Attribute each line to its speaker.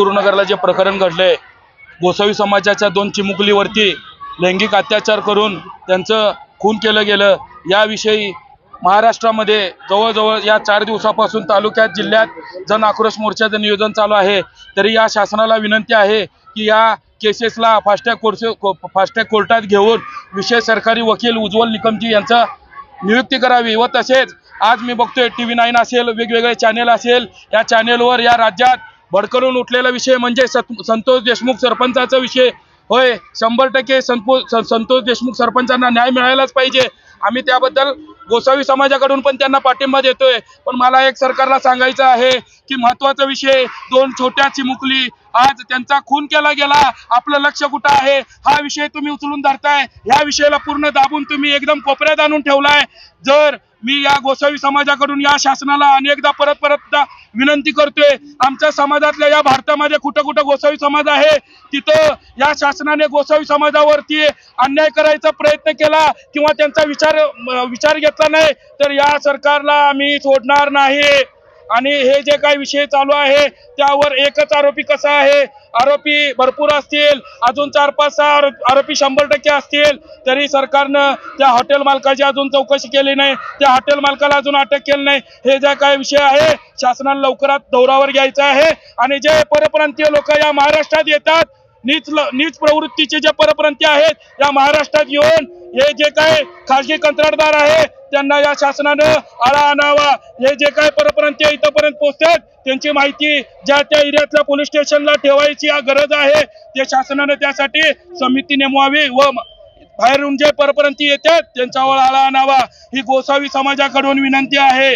Speaker 1: गुरुनगरला जे प्रकरण घडले, गोसावी समाजाच्या 2 चिमुकलीवरती लैंगिक अत्याचार करून त्यांचं खून केलं गेलं, याविषयी महाराष्ट्रामध्ये जवळजवळ या 4 दिवसापासून तालुक्यात जिल्ह्यात जन आक्रोश मोर्चाचं नियोजन चालू आहे। तरी या शासनाला विनंती आहे की या केसेसला फास्ट कोर्टात घेऊन विशेष सरकारी वकील उज्ज्वल निकमजी यांचा नियुक्ती करावी। व तसेच आज मी बघतोय TV9 असेल, वेगवेगळे चॅनेल असेल, या चॅनेलवर या राज्यात भडकवून उठलेला विषय म्हणजे संतोष देशमुख सरपंचाचा विषय होय। 100% संतोष देशमुख सरपंचांना न्याय मिळायलाच पाहिजे। आम्ही त्याबद्दल गोसावी समाजाकडून पण त्यांना पाठिंबा देतोय। पण मला एक सरकारला सांगायचं आहे की महत्त्वाचा विषय 2 छोट्या चिमुकली आज त्यांचा खून केला गेला, आपलं लक्ष कुठं आहे? हा विषय तुम्ही उचलून धरताय, ह्या विषयाला पूर्ण दाबून तुम्ही एकदम कोपऱ्यात आणून ठेवलाय। जर मी या गोसावी समाजाकडून या शासनाला अनेकदा परत विनंती करतोय, आमच्या समाजातल्या या भारतामध्ये कुठं गोसावी समाज आहे, तिथं या शासनाने गोसावी समाजावरती अन्याय करायचा प्रयत्न केला किंवा त्यांचा विचार घेतला नाही तर या सरकारला आम्ही सोडणार नाही। आणि हे जे काही विषय चालू आहे त्यावर एकच आरोपी कसा आहे? आरोपी भरपूर असतील, अजून 4-5-6 आरोपी 100% असतील, तरी सरकारनं त्या हॉटेल मालकाची अजून चौकशी केली नाही, त्या हॉटेल मालकाला अजून अटक केली नाही। हे जे काही विषय आहे शासनाला लवकरात दौरावर घ्यायचा आहे। आणि जे परप्रांतीय लोक या महाराष्ट्रात येतात, नीच प्रवृत्तीचे जे परप्रांतीय आहेत या महाराष्ट्रात येऊन हे जे काही खासगी कंत्राटदार आहे त्यांना या शासनानं आळा आणावा। हे जे काही परप्रांतीय इथपर्यंत पोहोचतात त्यांची माहिती ज्या त्या एरियातल्या पोलीस स्टेशनला ठेवायची गरज आहे, ते शासनाने त्यासाठी समिती नेमवावी व बाहेरून जे परप्रांतीय येतात त्यांच्यावर आळा आणावा, ही गोसावी समाजाकडून विनंती आहे।